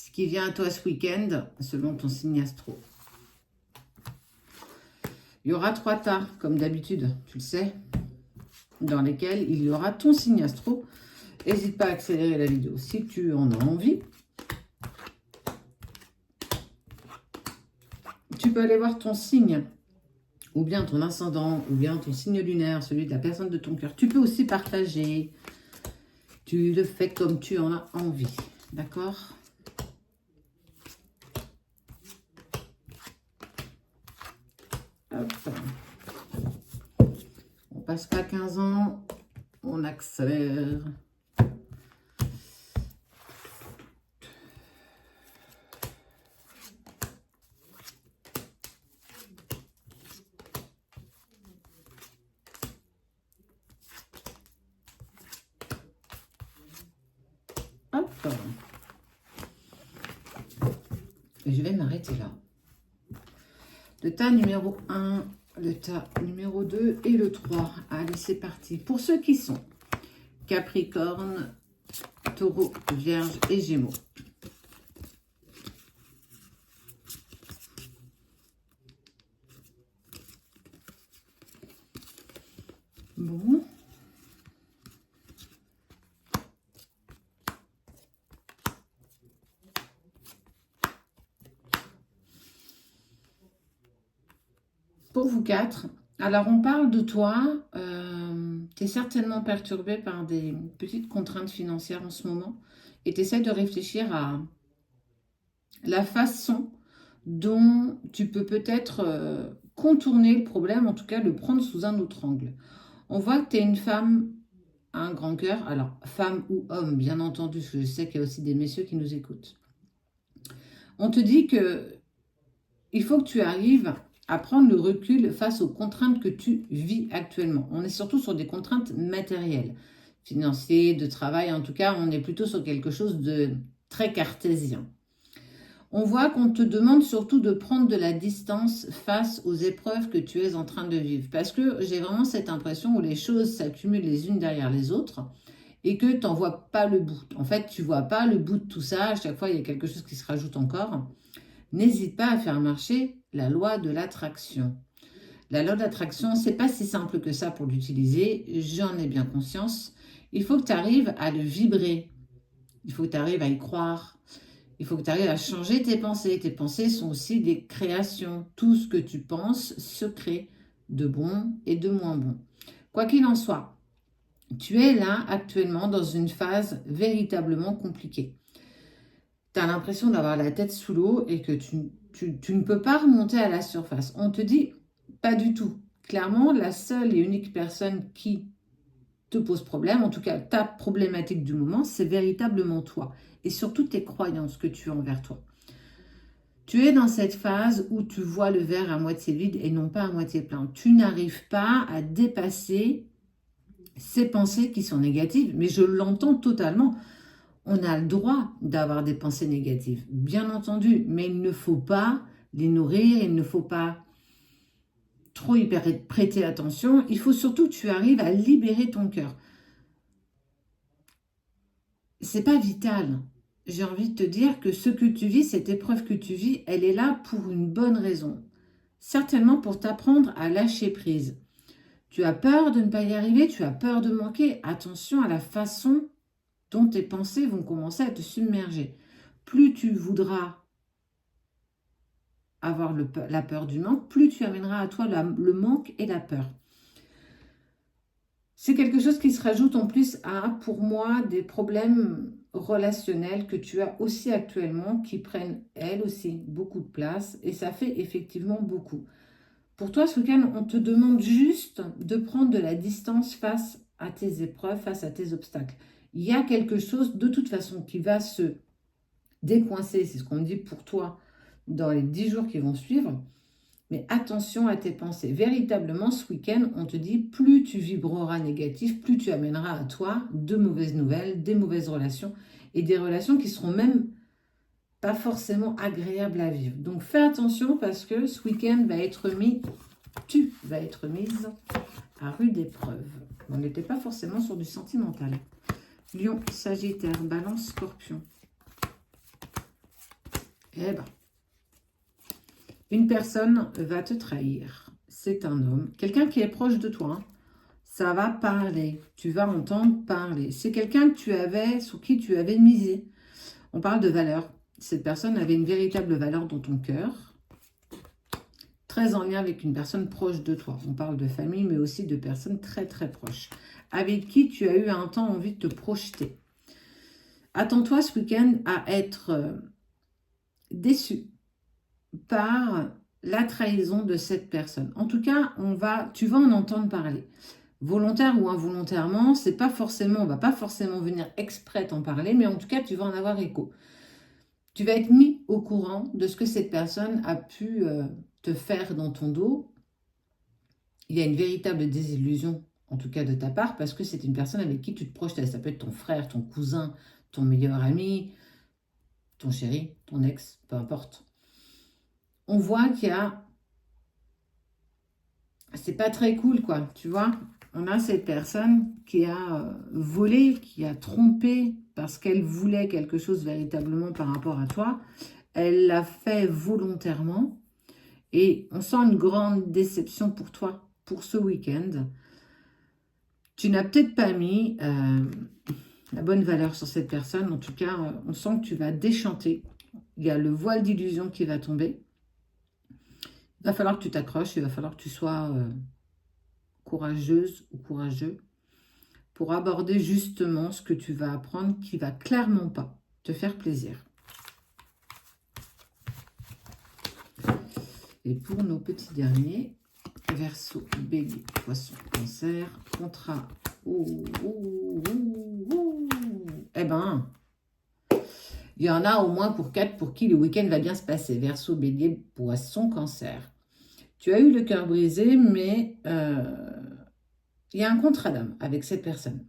ce qui vient à toi ce week-end, selon ton signe astro. Il y aura 3 tas, comme d'habitude, tu le sais, dans lesquels il y aura ton signe astro. N'hésite pas à accélérer la vidéo si tu en as envie. Tu peux aller voir ton signe, ou bien ton ascendant, ou bien ton signe lunaire, celui de la personne de ton cœur. Tu peux aussi partager. Tu le fais comme tu en as envie. D'accord ? Hop. On passe pas 15 ans, on accélère. Hop. Et je vais m'arrêter là. Le tas numéro 1, le tas numéro 2 et le 3. Allez, c'est parti. Pour ceux qui sont Capricorne, Taureau, Vierge et Gémeaux. Bon. Pour vous 4, alors on parle de toi, tu es certainement perturbé par des petites contraintes financières en ce moment et tu essaies de réfléchir à la façon dont tu peux peut-être contourner le problème, en tout cas le prendre sous un autre angle. On voit que tu es une femme à un grand cœur, alors femme ou homme bien entendu, parce que je sais qu'il y a aussi des messieurs qui nous écoutent. On te dit que il faut que tu arrives à prendre le recul face aux contraintes que tu vis actuellement. On est surtout sur des contraintes matérielles, financières, de travail. En tout cas, on est plutôt sur quelque chose de très cartésien. On voit qu'on te demande surtout de prendre de la distance face aux épreuves que tu es en train de vivre. Parce que j'ai vraiment cette impression où les choses s'accumulent les unes derrière les autres et que tu n'en vois pas le bout. En fait, tu ne vois pas le bout de tout ça. À chaque fois, il y a quelque chose qui se rajoute encore. N'hésite pas à faire marcher la loi de l'attraction. La loi de l'attraction, c'est pas si simple que ça pour l'utiliser, j'en ai bien conscience. Il faut que tu arrives à le vibrer, il faut que tu arrives à y croire, il faut que tu arrives à changer tes pensées. Tes pensées sont aussi des créations. Tout ce que tu penses se crée, de bon et de moins bon. Quoi qu'il en soit, tu es là actuellement dans une phase véritablement compliquée. Tu as l'impression d'avoir la tête sous l'eau et que tu ne peux pas remonter à la surface. On te dit, pas du tout. Clairement, la seule et unique personne qui te pose problème, en tout cas ta problématique du moment, c'est véritablement toi. Et surtout tes croyances que tu as envers toi. Tu es dans cette phase où tu vois le verre à moitié vide et non pas à moitié plein. Tu n'arrives pas à dépasser ces pensées qui sont négatives, mais je l'entends totalement. On a le droit d'avoir des pensées négatives, bien entendu, mais il ne faut pas les nourrir, il ne faut pas trop y prêter attention. Il faut surtout que tu arrives à libérer ton cœur. C'est pas vital. J'ai envie de te dire que ce que tu vis, cette épreuve que tu vis, elle est là pour une bonne raison. Certainement pour t'apprendre à lâcher prise. Tu as peur de ne pas y arriver, tu as peur de manquer. Attention à la façon dont tes pensées vont commencer à te submerger. Plus tu voudras avoir la peur du manque, plus tu amèneras à toi le manque et la peur. C'est quelque chose qui se rajoute en plus à, pour moi, des problèmes relationnels que tu as aussi actuellement, qui prennent, elles aussi, beaucoup de place, et ça fait effectivement beaucoup. Pour toi, ce week-end, on te demande juste de prendre de la distance face à tes épreuves, face à tes obstacles. Il y a quelque chose, de toute façon, qui va se décoincer, c'est ce qu'on me dit pour toi, dans les 10 jours qui vont suivre. Mais attention à tes pensées. Véritablement, ce week-end, on te dit, plus tu vibreras négatif, plus tu amèneras à toi de mauvaises nouvelles, des mauvaises relations, et des relations qui seront même pas forcément agréables à vivre. Donc fais attention parce que ce week-end tu vas être mise à rude épreuve. On n'était pas forcément sur du sentimental. Lion, Sagittaire, Balance, Scorpion. Eh ben, une personne va te trahir. C'est un homme, quelqu'un qui est proche de toi, hein. Ça va parler, tu vas entendre parler. C'est quelqu'un que tu avais, sur qui tu avais misé. On parle de valeur. Cette personne avait une véritable valeur dans ton cœur, très en lien avec une personne proche de toi. On parle de famille, mais aussi de personnes très très proches, avec qui tu as eu un temps envie de te projeter. Attends-toi ce week-end à être déçu par la trahison de cette personne. En tout cas, tu vas en entendre parler. Volontaire ou involontairement, c'est pas forcément, on va pas forcément venir exprès t'en parler, mais en tout cas, tu vas en avoir écho. Tu vas être mis au courant de ce que cette personne a pu te faire dans ton dos. Il y a une véritable désillusion, en tout cas de ta part, parce que c'est une personne avec qui tu te projetais. Ça peut être ton frère, ton cousin, ton meilleur ami, ton chéri, ton ex, peu importe. On voit qu'il y a... C'est pas très cool, quoi, tu vois. On a cette personne qui a volé, qui a trompé parce qu'elle voulait quelque chose véritablement par rapport à toi. Elle l'a fait volontairement et on sent une grande déception pour toi, pour ce week-end. Tu n'as peut-être pas mis la bonne valeur sur cette personne. En tout cas, on sent que tu vas déchanter. Il y a le voile d'illusion qui va tomber. Il va falloir que tu t'accroches, il va falloir que tu sois courageuse ou courageux pour aborder justement ce que tu vas apprendre qui va clairement pas te faire plaisir. Et pour nos petits derniers, Verseau, Bélier, Poisson, Cancer, contrat. Eh ben, il y en a au moins pour 4 pour qui le week-end va bien se passer. Verseau, Bélier, Poisson, Cancer. Tu as eu le cœur brisé, mais il y a un contrat d'âme avec cette personne.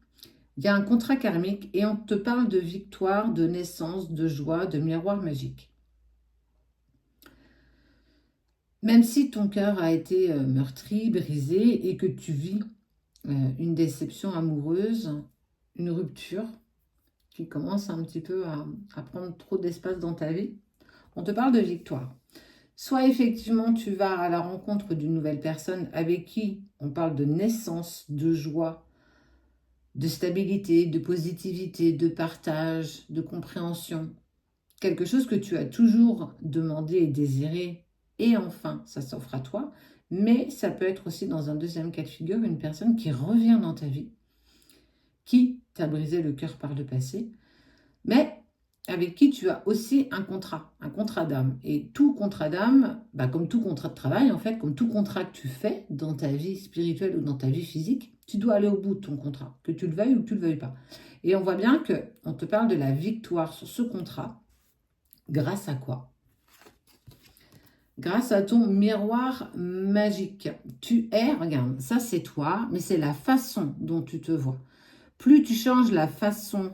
Il y a un contrat karmique et on te parle de victoire, de naissance, de joie, de miroir magique. Même si ton cœur a été meurtri, brisé et que tu vis une déception amoureuse, une rupture qui commence un petit peu à prendre trop d'espace dans ta vie, on te parle de victoire. Soit effectivement tu vas à la rencontre d'une nouvelle personne avec qui on parle de naissance, de joie, de stabilité, de positivité, de partage, de compréhension. Quelque chose que tu as toujours demandé et désiré, et enfin, ça s'offre à toi. Mais ça peut être aussi dans un deuxième cas de figure, une personne qui revient dans ta vie, qui t'a brisé le cœur par le passé, mais avec qui tu as aussi un contrat d'âme. Et tout contrat d'âme, comme tout contrat de travail, en fait, comme tout contrat que tu fais dans ta vie spirituelle ou dans ta vie physique, tu dois aller au bout de ton contrat, que tu le veuilles ou que tu ne le veuilles pas. Et on voit bien qu'on te parle de la victoire sur ce contrat. Grâce à quoi? Grâce à ton miroir magique. Tu es, regarde, ça c'est toi, mais c'est la façon dont tu te vois. Plus tu changes la façon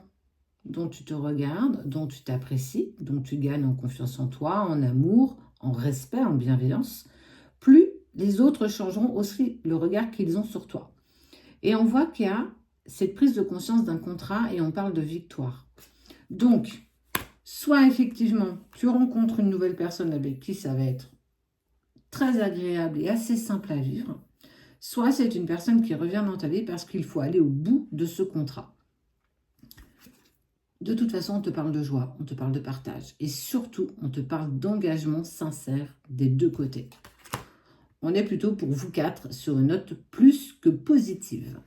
dont tu te regardes, dont tu t'apprécies, dont tu gagnes en confiance en toi, en amour, en respect, en bienveillance, plus les autres changeront aussi le regard qu'ils ont sur toi. Et on voit qu'il y a cette prise de conscience d'un contrat et on parle de victoire. Donc, soit effectivement, tu rencontres une nouvelle personne avec qui ça va être très agréable et assez simple à vivre, soit c'est une personne qui revient dans ta vie parce qu'il faut aller au bout de ce contrat. De toute façon, on te parle de joie, on te parle de partage et surtout, on te parle d'engagement sincère des deux côtés. On est plutôt pour vous 4 sur une note plus que positive.